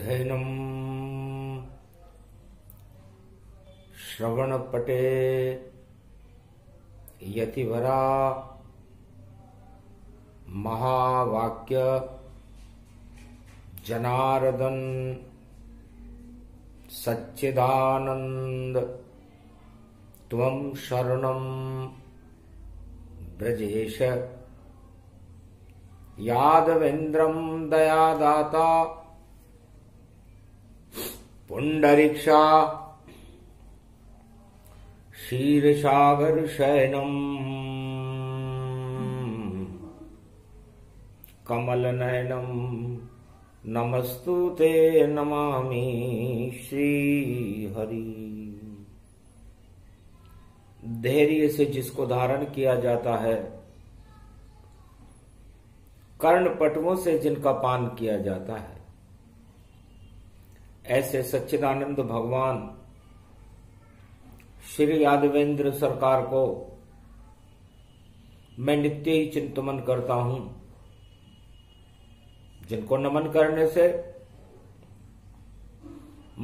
अध्ययनम् श्रवणपटे यतिवरा महावाक्य जनार्दन सच्चिदानंद त्वं शरणं ब्रजेश यादवेन्द्रं दयादाता पुंडरीक्षा क्षीरसागर शयनम् कमलनयनम् नमस्तुते नमामि श्रीहरि। धैर्य से जिसको धारण किया जाता है, कर्णपटुओं से जिनका पान किया जाता है, ऐसे सच्चिदानंद भगवान श्री यादवेंद्र सरकार को मैं नित्य ही चिंतन करता हूं, जिनको नमन करने से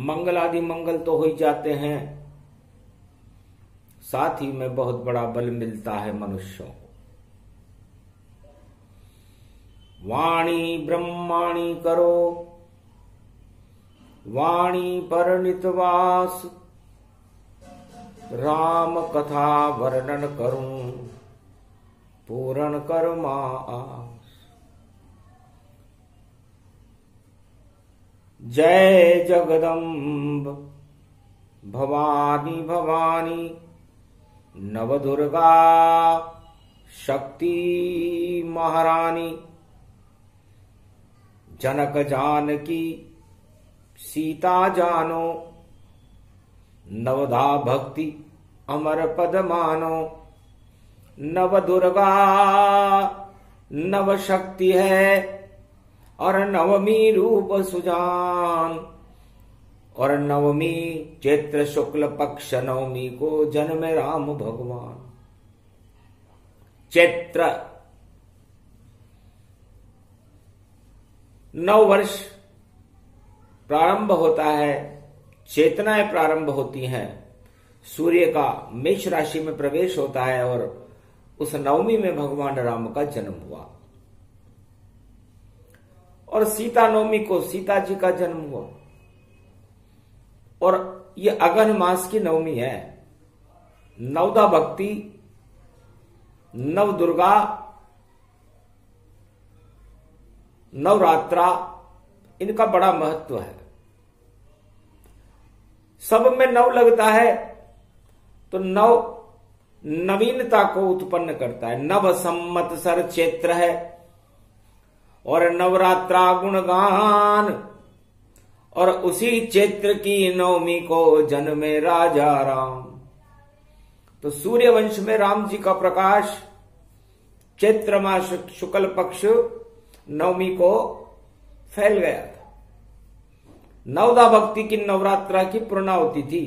मंगल आदि मंगल तो हो ही जाते हैं, साथ ही में बहुत बड़ा बल मिलता है मनुष्यों को। वाणी ब्रह्माणी करो वाणी पर नितवास, राम कथा वर्णन करूं पूर्ण कर्मा आस। जय जगदम्ब भवानी भवानी नवदुर्गा शक्ति महारानी, जनक जानकी सीता जानो, नवधा भक्ति अमर पद मानो। नव दुर्गा नव शक्ति है और नवमी रूप सुजान, और नवमी चैत्र शुक्ल पक्ष नवमी को जन्मे राम भगवान। चैत्र 9 वर्ष प्रारंभ होता है, चेतनाएं प्रारंभ होती हैं, सूर्य का मेष राशि में प्रवेश होता है और उस नवमी में भगवान राम का जन्म हुआ। और सीता नवमी को सीता जी का जन्म हुआ, और ये अगहन मास की नवमी है। नवदा भक्ति, नव दुर्गा, नवरात्रा, इनका बड़ा महत्व है। सब में नव लगता है तो नव नवीनता को उत्पन्न करता है। नव संवत्सर चैत्र है और नवरात्रा गुणगान, और उसी चैत्र की नवमी को जन्मे राजा राम। तो सूर्य वंश में राम जी का प्रकाश चैत्र मास शुक्ल पक्ष नवमी को फैल गया था। नवदा भक्ति की नवरात्रा की पूर्णाहुति थी,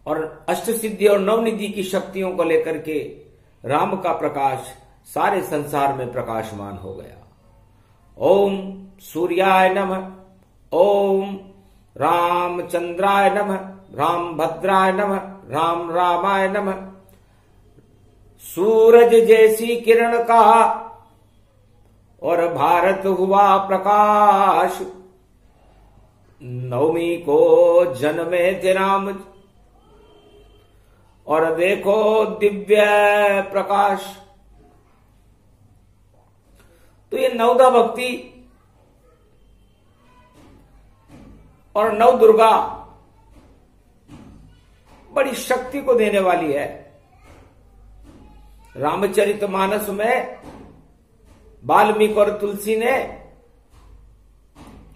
और अष्ट सिद्धि और नवनिधि की शक्तियों को लेकर के राम का प्रकाश सारे संसार में प्रकाशमान हो गया। ओम सूर्याय नमः, ओम रामचंद्राय नमः, राम भद्राय नमः, राम रामाय नमः। सूरज जैसी किरण का और भारत हुआ प्रकाश, नवमी को जन्मे थे राम, और देखो दिव्य प्रकाश। तो ये नवदा भक्ति और नव दुर्गा बड़ी शक्ति को देने वाली है। रामचरितमानस में वाल्मीकि और तुलसी ने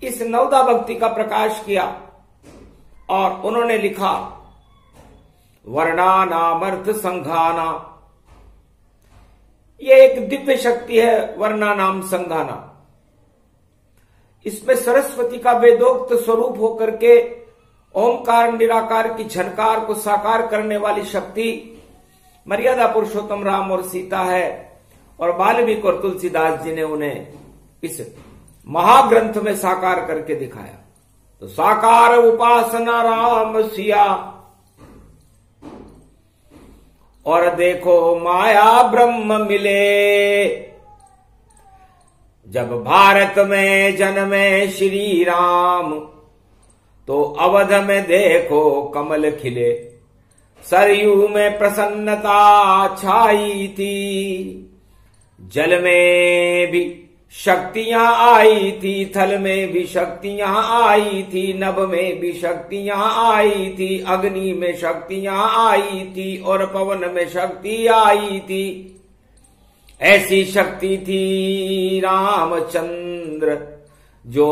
इस नवदा भक्ति का प्रकाश किया, और उन्होंने लिखा वर्णानामर्थ संघाना। यह एक दिव्य शक्ति है, वर्णानाम संघाना। इसमें सरस्वती का वेदोक्त स्वरूप होकर के ओंकार निराकार की झनकार को साकार करने वाली शक्ति मर्यादा पुरुषोत्तम राम और सीता है, और वाल्मीकि और तुलसीदास जी ने उन्हें इस महाग्रंथ में साकार करके दिखाया। तो साकार उपासना राम सिया, और देखो माया ब्रह्म मिले। जब भारत में जन्मे श्री राम, तो अवध में देखो कमल खिले। सरयू में प्रसन्नता छाई थी, जल में भी शक्तियां आई थी, थल में भी शक्तियां आई थी, नभ में भी शक्तियां आई थी, अग्नि में शक्तियां आई थी, और पवन में शक्ति आई थी। ऐसी शक्ति थी रामचंद्र, जो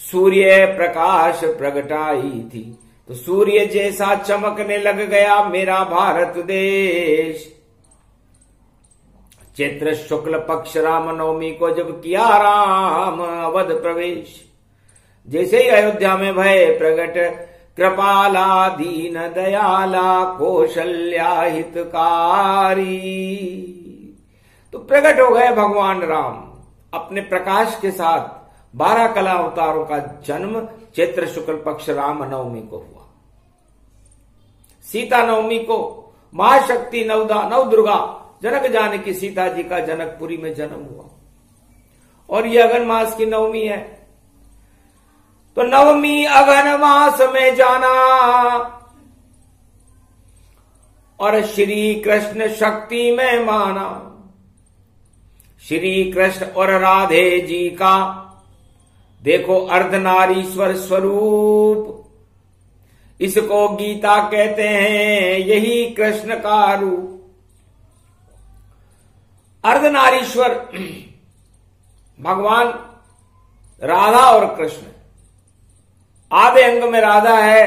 सूर्य प्रकाश प्रगटाई थी। तो सूर्य जैसा चमकने लग गया मेरा भारत देश। चैत्र शुक्ल पक्ष रामनवमी को जब किया राम अवध प्रवेश, जैसे ही अयोध्या में भय प्रगट, कृपाला दीन दयाला कौशल्या हितकारी। तो प्रकट हो गए भगवान राम अपने प्रकाश के साथ। 12 कला अवतारों का जन्म चैत्र शुक्ल पक्ष राम नवमी को हुआ। सीता नवमी को महाशक्ति नव दुर्गा जनक जानकी सीता जी का जनकपुरी में जन्म हुआ, और ये अगन मास की नवमी है। तो नवमी अगन मास में जाना, और श्री कृष्ण शक्ति में माना। श्री कृष्ण और राधे जी का देखो अर्धनारीश्वर स्वरूप, इसको गीता कहते हैं, यही कृष्ण का रूप। अर्धनारीश्वर भगवान राधा और कृष्ण, आधे अंग में राधा है,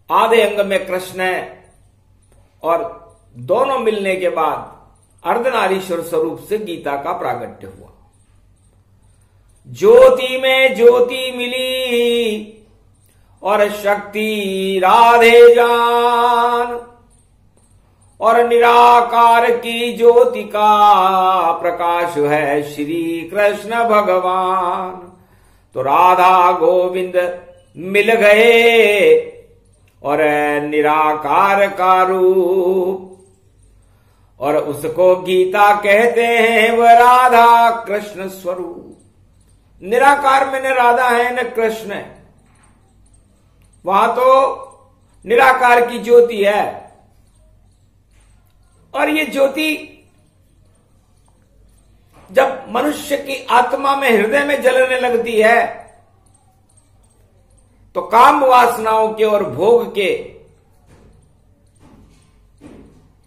आधे अंग में कृष्ण है, और दोनों मिलने के बाद अर्धनारीश्वर स्वरूप से गीता का प्रागट्य हुआ। ज्योति में ज्योति मिली, और शक्ति राधे जान, और निराकार की ज्योति का प्रकाश है श्री कृष्ण भगवान। तो राधा गोविंद मिल गए, और निराकार का रूप, और उसको गीता कहते हैं वह राधा कृष्ण स्वरूप। निराकार में न राधा है न कृष्ण है, वहां तो निराकार की ज्योति है। और ये ज्योति जब मनुष्य की आत्मा में, हृदय में जलने लगती है, तो काम वासनाओं के और भोग के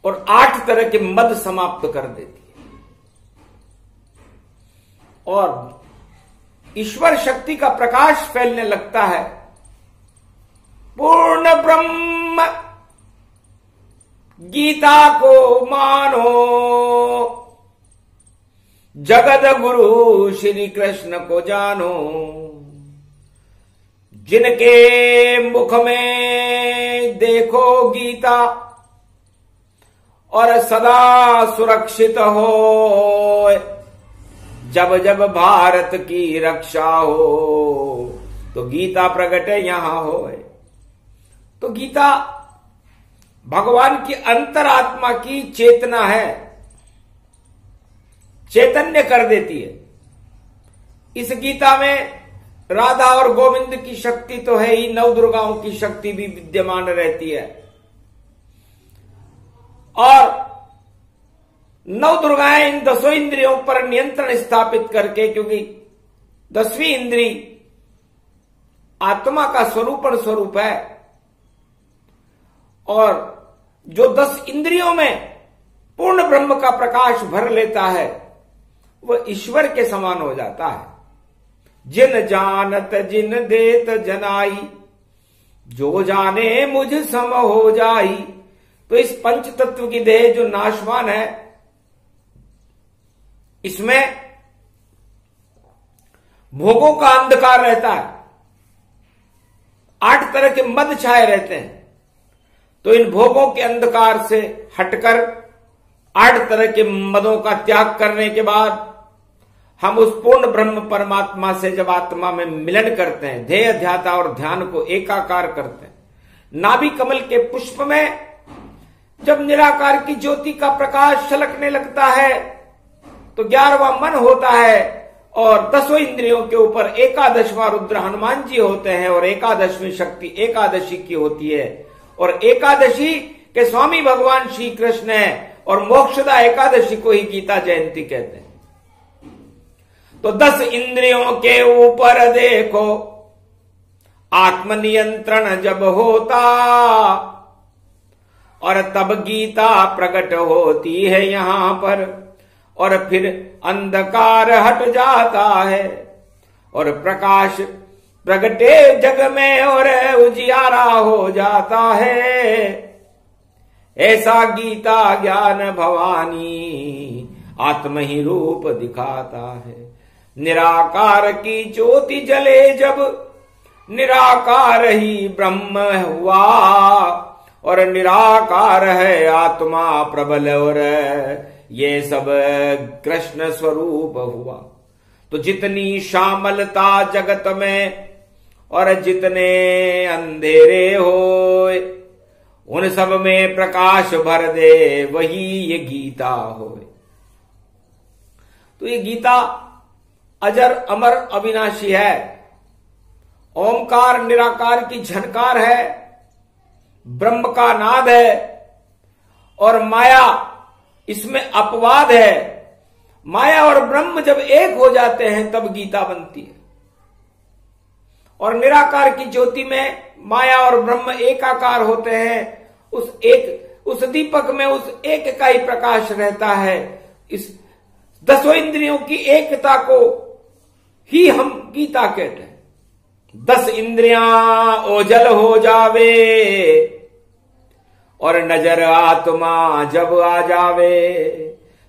और 8 तरह के मद समाप्त कर देती है, और ईश्वर शक्ति का प्रकाश फैलने लगता है। पूर्ण ब्रह्म गीता को मानो, जगत गुरु श्री कृष्ण को जानो। जिनके मुख में देखो गीता, और सदा सुरक्षित हो, जब जब भारत की रक्षा हो, तो गीता प्रगट यहां हो। तो गीता भगवान की अंतरात्मा की चेतना है, चैतन्य कर देती है। इस गीता में राधा और गोविंद की शक्ति तो है ही, 9 दुर्गाओं की शक्ति भी विद्यमान रहती है। और 9 दुर्गाएं इन 10 इंद्रियों पर नियंत्रण स्थापित करके, क्योंकि 10वीं इंद्री आत्मा का स्वरूप है, और जो 10 इंद्रियों में पूर्ण ब्रह्म का प्रकाश भर लेता है, वह ईश्वर के समान हो जाता है। जिन जानत जिन देत जनाई, जो जाने मुझ सम हो जाई। तो इस पंच तत्व की देह जो नाशवान है, इसमें भोगों का अंधकार रहता है, 8 तरह के मद छाए रहते हैं। तो इन भोगों के अंधकार से हटकर 8 तरह के मदों का त्याग करने के बाद हम उस पूर्ण ब्रह्म परमात्मा से जब आत्मा में मिलन करते हैं, ध्येय ध्याता और ध्यान को एकाकार करते हैं, नाभि कमल के पुष्प में जब निराकार की ज्योति का प्रकाश छलकने लगता है तो 11वां मन होता है और 10 इंद्रियों के ऊपर 11वां रुद्र हनुमान जी होते हैं और 11वीं शक्ति एकादशी की होती है। और एकादशी के स्वामी भगवान श्री कृष्ण है और मोक्षदा एकादशी को ही गीता जयंती कहते हैं। तो 10 इंद्रियों के ऊपर देखो आत्मनियंत्रण जब होता और तब गीता प्रकट होती है यहां पर, और फिर अंधकार हट जाता है और प्रकाश प्रगटे जग में और उजियारा हो जाता है। ऐसा गीता ज्ञान भवानी आत्म ही रूप दिखाता है। निराकार की ज्योति जले जब निराकार ही ब्रह्म हुआ, और निराकार है आत्मा प्रबल और ये सब कृष्ण स्वरूप हुआ। तो जितनी शामलता जगत में और जितने अंधेरे होए उन सब में प्रकाश भर दे, वही ये गीता होए। तो ये गीता अजर अमर अविनाशी है। ओमकार निराकार की झनकार है, ब्रह्म का नाद है और माया इसमें अपवाद है। माया और ब्रह्म जब एक हो जाते हैं तब गीता बनती है। और निराकार की ज्योति में माया और ब्रह्म एकाकार होते हैं। उस दीपक में उस एक का ही प्रकाश रहता है। इस 10 इंद्रियों की एकता को ही हम गीता कहते हैं। 10 इंद्रियां ओझल हो जावे और नजर आत्मा जब आ जावे,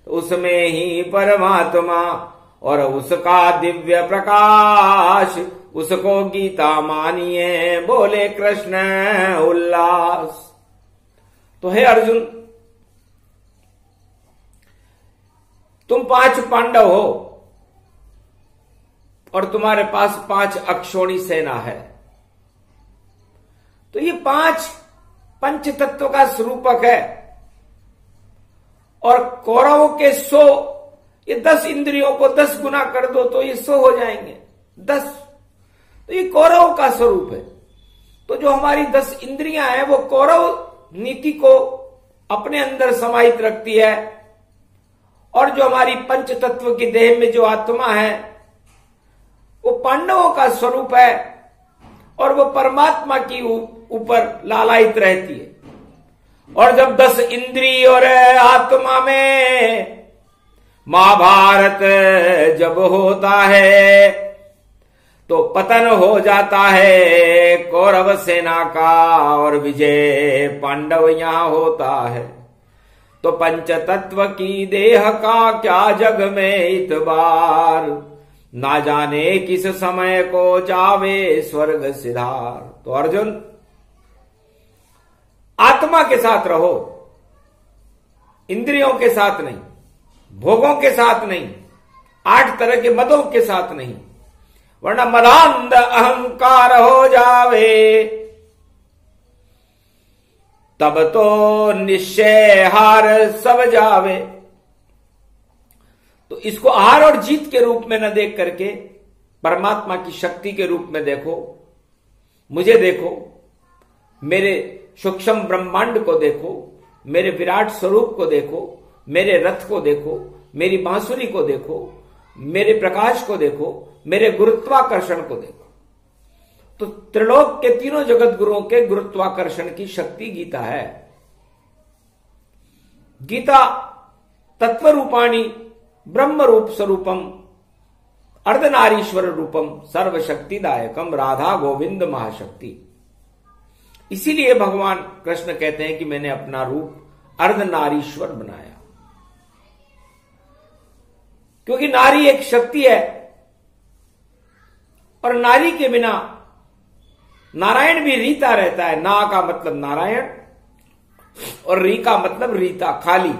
तो उसमें ही परमात्मा और उसका दिव्य प्रकाश, उसको गीता मानिए। बोले कृष्ण उल्लास। तो हे अर्जुन, तुम 5 पांडव हो और तुम्हारे पास 5 अक्षौणी सेना है। तो ये 5 पंच तत्व का स्वरूपक है। और कौरवों के 100, ये 10 इंद्रियों को 10 गुना कर दो तो ये 100 हो जाएंगे 10। तो ये कौरव का स्वरूप है। तो जो हमारी 10 इंद्रियां हैं वो कौरव नीति को अपने अंदर समाहित रखती है। और जो हमारी पंच तत्व की देह में जो आत्मा है वो पांडवों का स्वरूप है और वो परमात्मा की ऊपर लालायित रहती है। और जब 10 इंद्रिय और आत्मा में महाभारत जब होता है तो पतन हो जाता है कौरव सेना का और विजय पांडव यहां होता है। तो पंच तत्व की देह का क्या जग में इतबार, ना जाने किस समय को जावे स्वर्ग सिधार। तो अर्जुन, आत्मा के साथ रहो, इंद्रियों के साथ नहीं, भोगों के साथ नहीं, 8 तरह के मदों के साथ नहीं, वरना मदांध अहंकार हो जावे, तब तो निश्चय हार सब जावे। तो इसको हार और जीत के रूप में न देख करके परमात्मा की शक्ति के रूप में देखो। मुझे देखो, मेरे सूक्ष्म ब्रह्मांड को देखो, मेरे विराट स्वरूप को देखो, मेरे रथ को देखो, मेरी बांसुरी को देखो, मेरे प्रकाश को देखो, मेरे गुरुत्वाकर्षण को देखो। तो त्रिलोक के तीनों जगत गुरुओं के गुरुत्वाकर्षण की शक्ति गीता है। गीता तत्व रूपाणी ब्रह्म रूप स्वरूपम अर्धनारीश्वर रूपम सर्वशक्तिदायकम राधा गोविंद महाशक्ति। इसीलिए भगवान कृष्ण कहते हैं कि मैंने अपना रूप अर्धनारीश्वर बनाया, क्योंकि नारी एक शक्ति है और नारी के बिना नारायण भी रीता रहता है। ना का मतलब नारायण और री का मतलब रीता, खाली।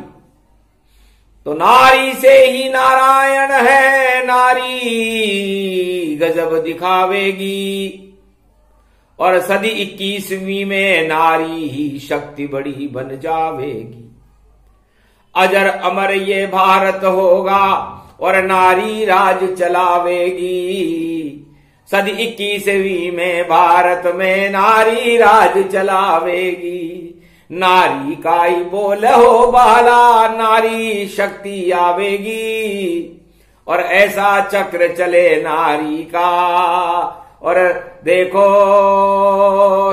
तो नारी से ही नारायण है, नारी गजब दिखावेगी। और सदी 21वीं में नारी ही शक्ति बड़ी बन जावेगी। अजर अमर ये भारत होगा और नारी राज चलावेगी। सदी 21वीं में भारत में नारी राज चलावेगी। नारी का ही बोल हो बाला, नारी शक्ति आवेगी। और ऐसा चक्र चले नारी का, और देखो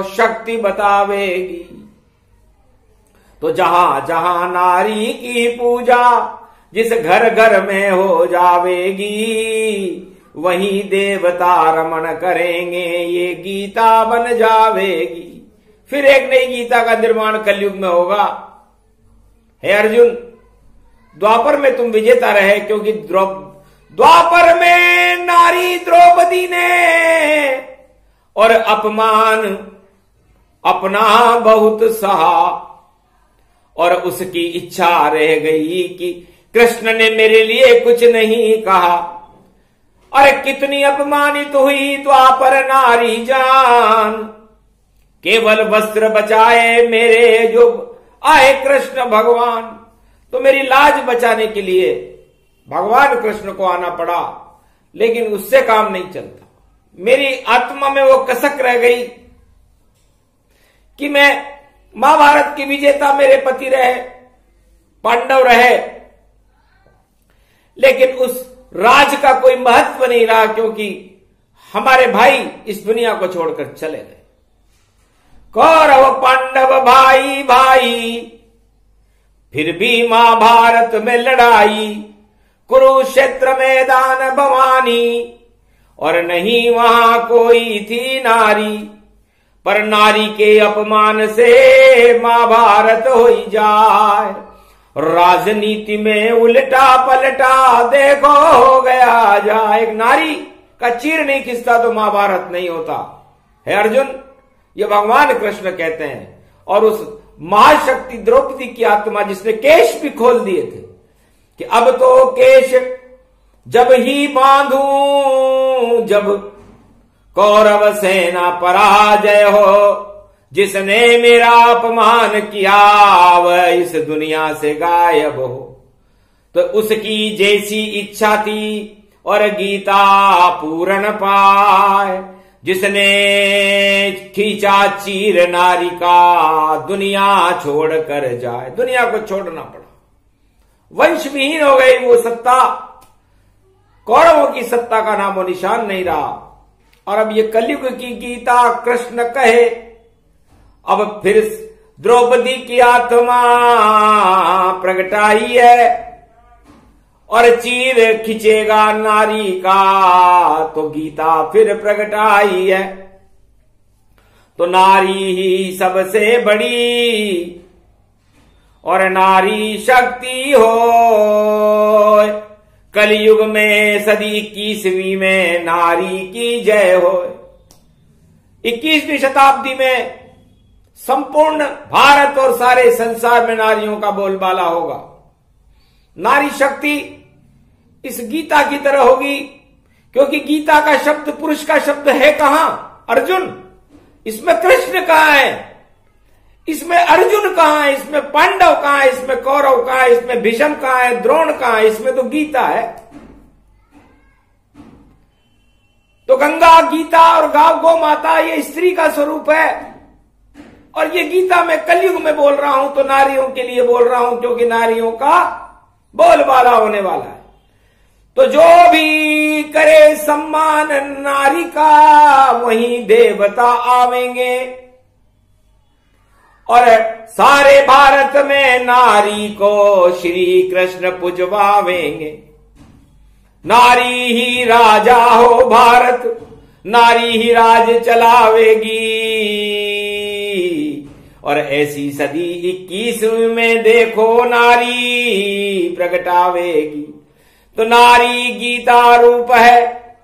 शक्ति बतावेगी। तो जहां जहां नारी की पूजा जिस घर घर में हो जावेगी, वहीं देवता रमण करेंगे, ये गीता बन जावेगी। फिर एक नई गीता का निर्माण कलयुग में होगा। हे अर्जुन, द्वापर में तुम विजेता रहे, क्योंकि द्वापर में नारी द्रौपदी ने और अपमान अपना बहुत सहा, और उसकी इच्छा रह गई कि कृष्ण ने मेरे लिए कुछ नहीं कहा। अरे कितनी अपमानित हुई द्वापर नारी जान, केवल वस्त्र बचाए मेरे जो आए कृष्ण भगवान। तो मेरी लाज बचाने के लिए भगवान कृष्ण को आना पड़ा, लेकिन उससे काम नहीं चलता। मेरी आत्मा में वो कसक रह गई कि मैं महाभारत की विजेता मेरे पति रहे, पांडव रहे, लेकिन उस राज का कोई महत्व नहीं रहा, क्योंकि हमारे भाई इस दुनिया को छोड़कर चले गए। कौरव पांडव भाई भाई, फिर भी महाभारत में लड़ाई। कुरुक्षेत्र मैदान भवानी, और नहीं वहां कोई थी नारी। पर नारी के अपमान से महाभारत हो जाए। राजनीति में उल्टा पलटा देखो हो गया जाए। एक नारी का चीर नहीं खिंचता तो महाभारत नहीं होता। है अर्जुन, ये भगवान कृष्ण कहते हैं। और उस महाशक्ति द्रौपदी की आत्मा जिसने केश भी खोल दिए थे कि अब तो केश जब ही बांधूं, जब कौरव सेना पराजय हो। जिसने मेरा अपमान किया वह इस दुनिया से गायब हो। तो उसकी जैसी इच्छा थी और गीता पूर्ण पाए। जिसने खींचा चीर नारी का, दुनिया छोड़ कर जाए। दुनिया को छोड़ना पड़ा, वंश विहीन हो गई वो सत्ता। कौरवों की सत्ता का नामो निशान नहीं रहा। और अब ये कलयुग की गीता कृष्ण कहे, अब फिर द्रौपदी की आत्मा प्रगटाई है और चीर खिंचेगा नारी का, तो गीता फिर प्रगटाई है। तो नारी ही सबसे बड़ी और नारी शक्ति हो। कलयुग में सदी 21वीं में नारी की जय हो। 21वीं शताब्दी में संपूर्ण भारत और सारे संसार में नारियों का बोलबाला होगा। नारी शक्ति इस गीता की तरह होगी, क्योंकि गीता का शब्द पुरुष का शब्द है कहां? अर्जुन। इसमें कृष्ण कहां है? इसमें अर्जुन कहां है? इसमें पांडव कहां है? इसमें कौरव कहां है? इसमें भीष्म कहां है? द्रोण कहां है? इसमें तो गीता है। तो गंगा, गीता और गौ माता ये स्त्री का स्वरूप है। और ये गीता मैं कलयुग में बोल रहा हूं तो नारियों के लिए बोल रहा हूं, क्योंकि नारियों का बोलबाला होने वाला है। तो जो भी करे सम्मान नारी का, वहीं देवता आवेंगे। और सारे भारत में नारी को श्री कृष्ण पुजवावेंगे। नारी ही राजा हो भारत, नारी ही राज चलावेगी। और ऐसी सदी 21वीं में देखो नारी प्रगटावेगी। तो नारी गीता रूप है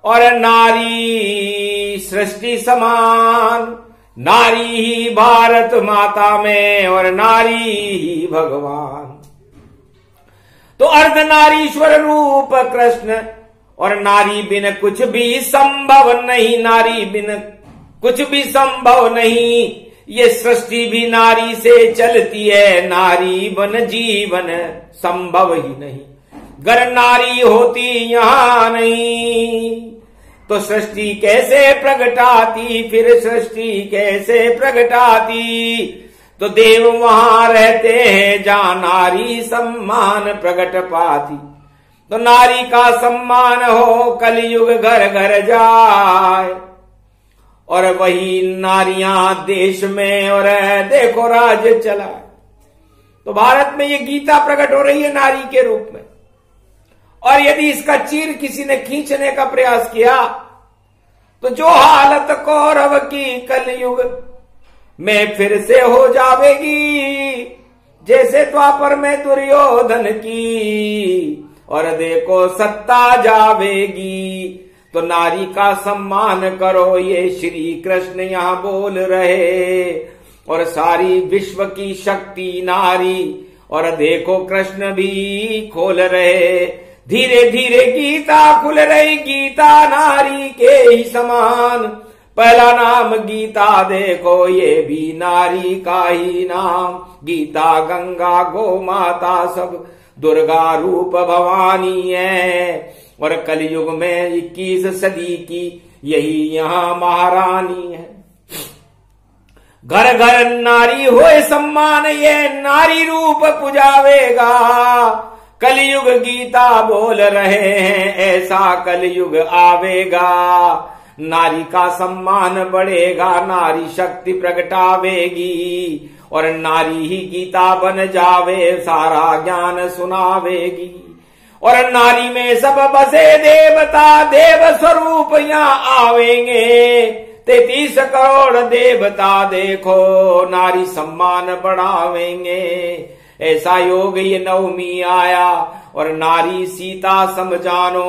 और नारी सृष्टि समान। नारी ही भारत माता में और नारी ही भगवान। तो अर्धनारीश्वर रूप कृष्ण और नारी बिन कुछ भी संभव नहीं, नारी बिन कुछ भी संभव नहीं, ये सृष्टि भी नारी से चलती है, नारी बिन जीवन संभव ही नहीं। गर नारी होती यहां नहीं तो सृष्टि कैसे प्रगटाती, फिर सृष्टि कैसे प्रगटाती। तो देव वहां रहते हैं जहां नारी सम्मान प्रगट पाती। तो नारी का सम्मान हो कलयुग घर घर जाए, और वही नारियां देश में और देखो राज चला। तो भारत में ये गीता प्रकट हो रही है नारी के रूप में, और यदि इसका चीर किसी ने खींचने का प्रयास किया तो जो हालत कौरव की कलयुग में फिर से हो जावेगी, जैसे द्वापर में दुर्योधन की, और देखो सत्ता जावेगी। तो नारी का सम्मान करो, ये श्री कृष्ण यहां बोल रहे, और सारी विश्व की शक्ति नारी, और देखो कृष्ण भी खोल रहे। धीरे धीरे गीता खुल रही, गीता नारी के ही समान। पहला नाम गीता देखो, ये भी नारी का ही नाम। गीता गंगा गो माता सब दुर्गा रूप भवानी है, और कलयुग में 21 सदी की यही यहाँ महारानी है। घर घर नारी होए सम्मान, ये नारी रूप पुजावेगा। कलयुग गीता बोल रहे हैं, ऐसा कलयुग आवेगा। नारी का सम्मान बढ़ेगा, नारी शक्ति प्रगटावेगी, और नारी ही गीता बन जावे, सारा ज्ञान सुनावेगी। और नारी में सब बसे देवता, देव स्वरूप यहाँ आवेंगे। 33 करोड़ देवता देखो नारी सम्मान बढ़ावेंगे। ऐसा योग ये नवमी आया, और नारी सीता समझानो,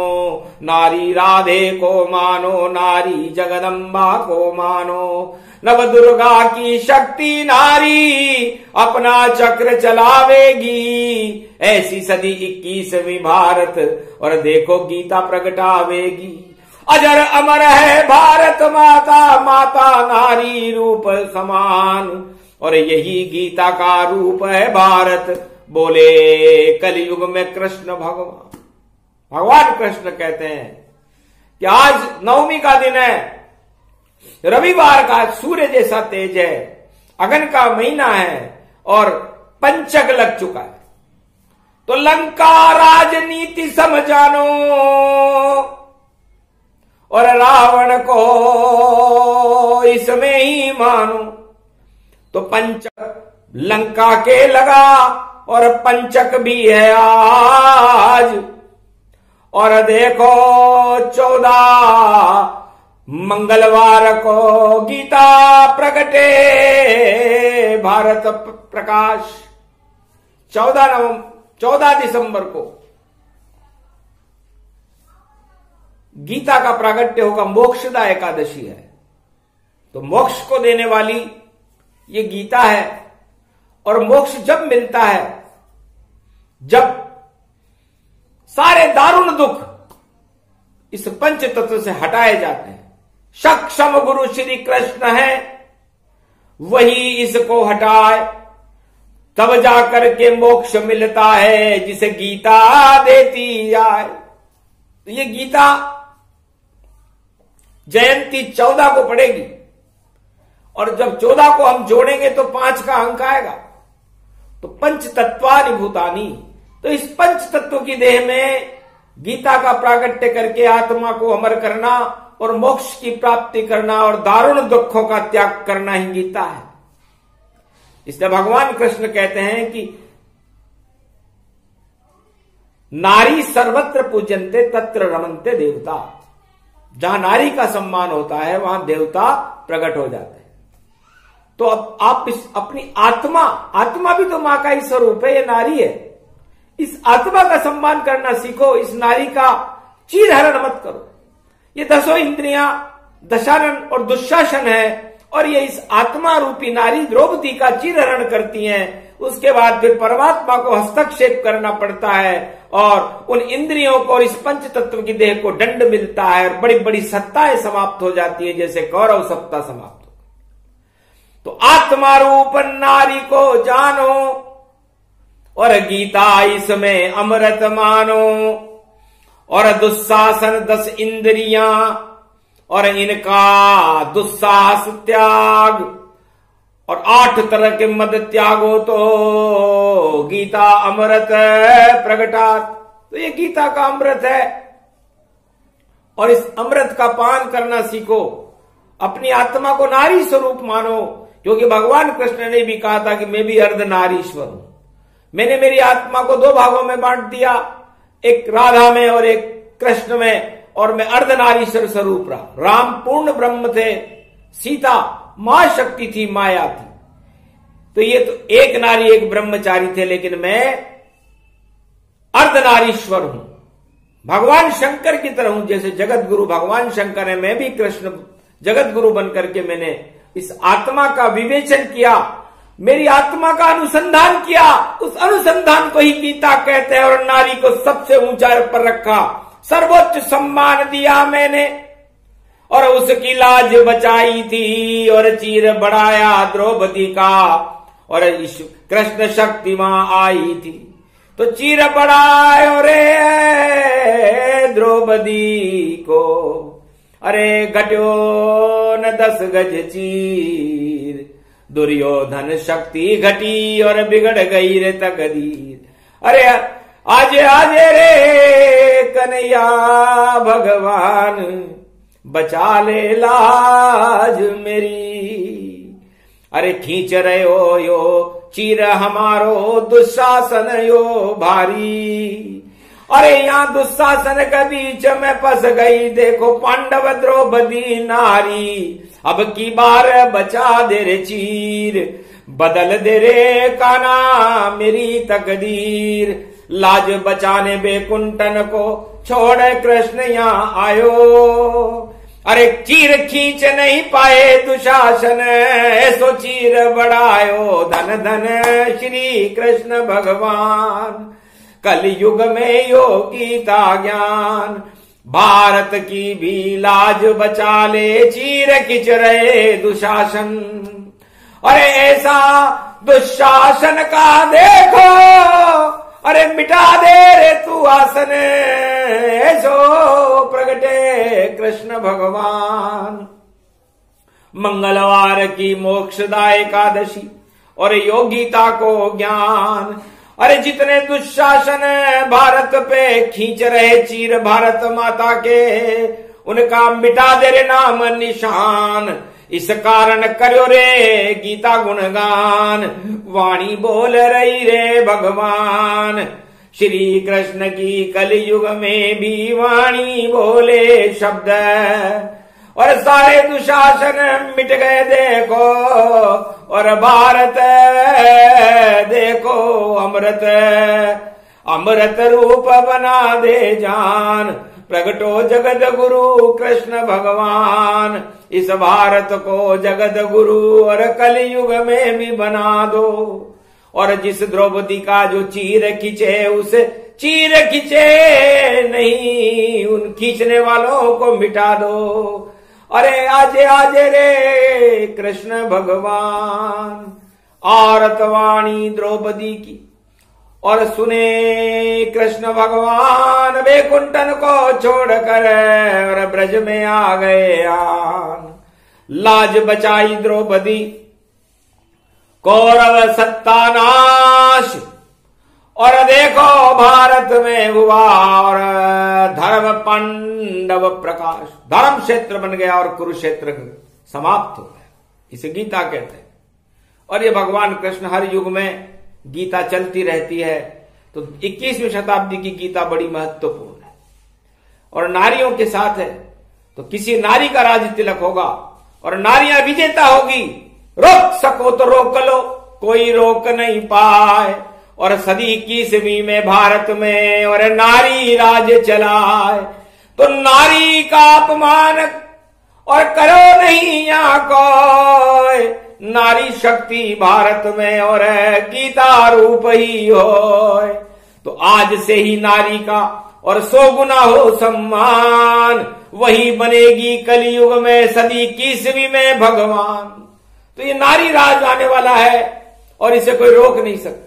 नारी राधे को मानो, नारी जगदम्बा को मानो। नव दुर्गा की शक्ति नारी अपना चक्र चलावेगी। ऐसी सदी 21वीं भारत, और देखो गीता प्रगटावेगी। अजर अमर है भारत माता, माता नारी रूप समान, और यही गीता का रूप है भारत। बोले कलयुग में कृष्ण भगवान। भगवान कृष्ण कहते हैं कि आज नवमी का दिन है, रविवार का सूर्य जैसा तेज है, अगन का महीना है, और पंचक लग चुका है। तो लंका राजनीति समझानो, और रावण को इसमें ही मानो। तो पंचक लंका के लगा, और पंचक भी है आज। और देखो 14 मंगलवार को गीता प्रगटे, भारत प्रकाश। 14 दिसंबर को गीता का प्रागट्य होगा, मोक्षदा एकादशी है। तो मोक्ष को देने वाली ये गीता है। और मोक्ष जब मिलता है जब सारे दारुण दुख इस पंच तत्व से हटाए जाते हैं। सक्षम गुरु श्री कृष्ण है, वही इसको हटाए, तब जाकर के मोक्ष मिलता है, जिसे गीता देती जाए। तो ये गीता जयंती 14 को पड़ेगी, और जब 14 को हम जोड़ेंगे तो 5 का अंक आएगा। तो पंच तत्वानि भूतानि, तो इस पंच तत्व की देह में गीता का प्रागट्य करके आत्मा को अमर करना, और मोक्ष की प्राप्ति करना, और दारुण दुखों का त्याग करना ही गीता है। इसलिए भगवान कृष्ण कहते हैं कि नारी सर्वत्र पूज्यन्ते तत्र रमन्ते देवता। जहां नारी का सम्मान होता है वहां देवता प्रकट हो जाते हैं। तो अब आप इस अपनी आत्मा भी तो मां का ही स्वरूप है, ये नारी है। इस आत्मा का सम्मान करना सीखो, इस नारी का चीरहरण मत करो। ये 10 इंद्रियां दशानन और दुशासन है, और ये इस आत्मा रूपी नारी द्रौपदी का चिरहरण करती हैं। उसके बाद फिर परमात्मा को हस्तक्षेप करना पड़ता है और उन इंद्रियों को और इस पंच तत्व की देह को दंड मिलता है और बड़ी बड़ी सत्ताएं समाप्त हो जाती है, जैसे कौरव सत्ता समाप्त हो। तो आत्मा रूप नारी को जानो और गीता इसमें अमृत मानो, और दुस्शासन 10 इंद्रियां और इनका दुस्साहस त्याग, और 8 तरह के मद त्यागो तो गीता अमृत प्रगटात। तो ये गीता का अमृत है और इस अमृत का पान करना सीखो। अपनी आत्मा को नारी स्वरूप मानो, क्योंकि भगवान कृष्ण ने भी कहा था कि मैं भी अर्धनारीश्वर हूं। मैंने मेरी आत्मा को 2 भागों में बांट दिया, एक राधा में और एक कृष्ण में, और मैं अर्धनारीश्वर स्वरूप रहा। राम पूर्ण ब्रह्म थे, सीता मां शक्ति थी, माया थी। तो ये तो एक नारी एक ब्रह्मचारी थे, लेकिन मैं अर्धनारीश्वर हूं, भगवान शंकर की तरह हूं। जैसे जगत गुरु भगवान शंकर है, मैं भी कृष्ण जगत गुरु बनकर के मैंने इस आत्मा का विवेचन किया, मेरी आत्मा का अनुसंधान किया। उस अनुसंधान को ही गीता कहते हैं, और नारी को सबसे ऊंचाई पर रखा, सर्वोच्च सम्मान दिया मैंने, और उसकी लाज बचाई थी और चीर बढ़ाया द्रौपदी का, और कृष्ण शक्ति वहां आई थी तो चीर बढ़ाए रे द्रौपदी को। अरे घट्यो न 10 गज चीर, दुर्योधन शक्ति घटी और बिगड़ गई रे तकदीर। अरे आजे आजे रे कन्हैया भगवान, बचा ले लाज मेरी। अरे खींच रहे हो यो चीर हमारो दुशासन यो भारी। अरे यहां दुशासन के बीच में फंस गई, देखो पांडव द्रौपदी नारी। अब की बार बचा दे रे चीर, बदल दे रे काना मेरी तकदीर। लाज बचाने बेकुंठन को छोड़ कृष्ण यहां आयो। अरे चीर खींच नहीं पाए दुशासन, ऐसो चीर बढ़ायो धन धन श्री कृष्ण भगवान। कल युग में योगी था ज्ञान, भारत की भी लाज बचा ले चीर खींच रहे दुशासन। अरे ऐसा दुशासन का देखो, अरे मिटा दे रे तू आसन, ऐसो प्रगटे कृष्ण भगवान। मंगलवार की मोक्षदाय एकादशी और योगिता को ज्ञान। अरे जितने दुशासन भारत पे खींच रहे चीर भारत माता के, उनका मिटा दे रे नाम निशान। इस कारण करो रे गीता गुणगान, वाणी बोल रही रे भगवान। श्री कृष्ण की कलयुग में भी वाणी बोले शब्द, और सारे दुशासन मिट गए देखो, और भारत देखो अमृत अमृत रूप बना दे जान। प्रगटो जगत गुरु कृष्ण भगवान, इस भारत को जगत गुरु और कलयुग में भी बना दो। और जिस द्रौपदी का जो चीर खींचे, उस चीर खींचे नहीं, उन खींचने वालों को मिटा दो। अरे आजे आजे रे कृष्ण भगवान। औरत वाणी द्रौपदी की और सुने कृष्ण भगवान, वैकुंठन को छोड़कर और ब्रज में आ गए आन। लाज बचाई द्रौपदी, कौरव सत्तानाश, और देखो भारत में हुआ और धर्म पांडव प्रकाश। धर्म क्षेत्र बन गया और कुरुक्षेत्र समाप्त हो गया। इसे गीता कहते हैं। और ये भगवान कृष्ण हर युग में गीता चलती रहती है। तो 21वीं शताब्दी की गीता बड़ी महत्वपूर्ण है और नारियों के साथ है। तो किसी नारी का राज तिलक होगा और नारियां विजेता होगी। रोक सको तो रोक लो, कोई रोक नहीं पाए। और सदी 21वीं में भारत में और नारी राज चलाए। तो नारी का अपमान और करो नहीं यहाँ कोई, नारी शक्ति भारत में और गीता रूप ही हो। तो आज से ही नारी का और 100 गुना हो सम्मान, वही बनेगी कलयुग में सदी 21वीं में भगवान। तो ये नारी राज आने वाला है और इसे कोई रोक नहीं सकता।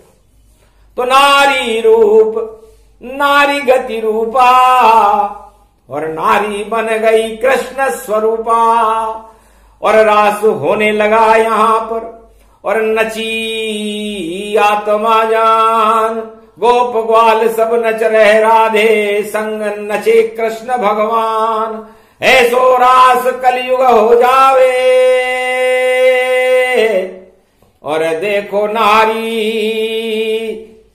तो नारी रूप नारी गति रूपा, और नारी बन गई कृष्ण स्वरूपा। और रास होने लगा यहां पर, और नची आत्मा जान, गोप ग्वाल सब नच रहे राधे संग नचे कृष्ण भगवान। ऐसो रास कलयुग हो जावे, और देखो नारी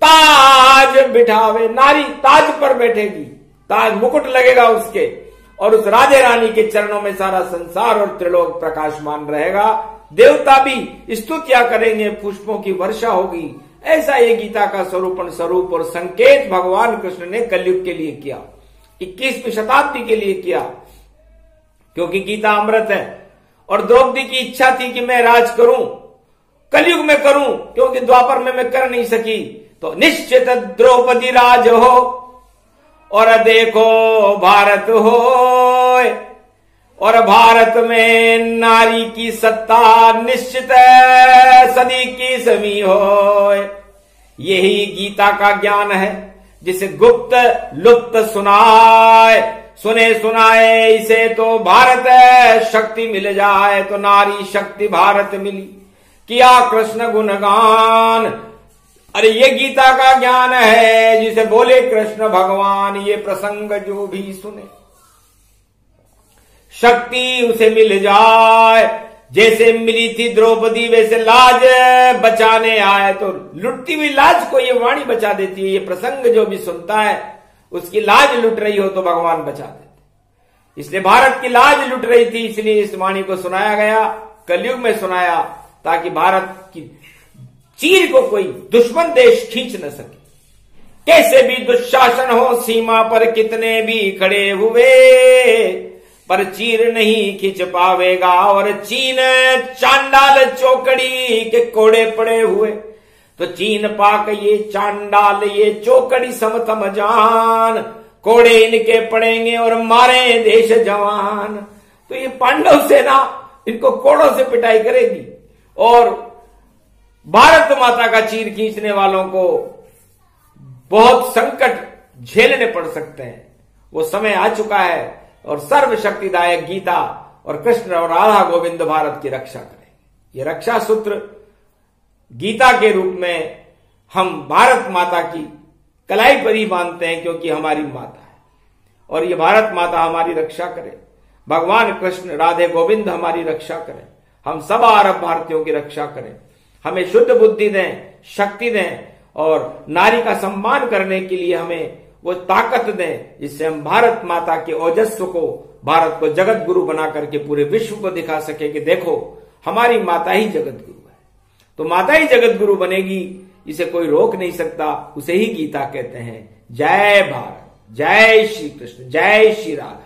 ताज बिठावे। नारी ताज पर बैठेगी, ताज मुकुट लगेगा उसके, और उस राधे रानी के चरणों में सारा संसार और त्रिलोक प्रकाशमान रहेगा। देवता भी स्तुतियां करेंगे, पुष्पों की वर्षा होगी। ऐसा ये गीता का स्वरूप और संकेत भगवान कृष्ण ने कलयुग के लिए किया, 21वीं शताब्दी के लिए किया, क्योंकि गीता अमृत है। और द्रौपदी की इच्छा थी कि मैं राज करूं, कलयुग में करूं, क्योंकि द्वापर में मैं कर नहीं सकी। तो निश्चित द्रौपदी राज हो, और देखो भारत हो, और भारत में नारी की सत्ता निश्चित सदी की समी हो। यही गीता का ज्ञान है, जिसे गुप्त लुप्त सुने सुनाए इसे तो भारत शक्ति मिल जाए। तो नारी शक्ति भारत मिली, किया कृष्ण गुणगान। अरे ये गीता का ज्ञान है, जिसे बोले कृष्ण भगवान। ये प्रसंग जो भी सुने शक्ति उसे मिल जाए। जैसे मिली थी द्रौपदी, वैसे लाज बचाने आए। तो लुटती हुई लाज को ये वाणी बचा देती है। ये प्रसंग जो भी सुनता है, उसकी लाज लुट रही हो तो भगवान बचा देते। इसलिए भारत की लाज लुट रही थी, इसलिए इस वाणी को सुनाया गया, कलयुग में सुनाया, ताकि भारत की चीर को कोई दुश्मन देश खींच न सके। कैसे भी दुशासन हो सीमा पर, कितने भी खड़े हुए, पर चीर नहीं खींच पावेगा। और चीन चांडाल चौकड़ी के कोड़े पड़े हुए, तो चीन पाक ये चांडाल ये चौकड़ी समतम जान। कोड़े इनके पड़ेंगे और मारे देश जवान। तो ये पांडव सेना इनको कोड़ों से पिटाई करेगी, और भारत माता का चीर खींचने वालों को बहुत संकट झेलने पड़ सकते हैं। वो समय आ चुका है, और सर्वशक्तिदायक गीता और कृष्ण और राधा गोविंद भारत की रक्षा करेंगे। ये रक्षा सूत्र गीता के रूप में हम भारत माता की कलाई पर ही बांधते हैं, क्योंकि हमारी माता है, और ये भारत माता हमारी रक्षा करे। भगवान कृष्ण राधे गोविंद हमारी रक्षा करें, हम सब अरब भारतीयों की रक्षा करें, हमें शुद्ध बुद्धि दें, शक्ति दें, और नारी का सम्मान करने के लिए हमें वो ताकत दें, जिससे हम भारत माता के ओजस्व को, भारत को जगत गुरु बना करके पूरे विश्व को दिखा सके कि देखो हमारी माता ही जगत गुरु है। तो माता ही जगत गुरु बनेगी, इसे कोई रोक नहीं सकता। उसे ही गीता कहते हैं। जय भारत, जय श्री कृष्ण, जय श्री राधा।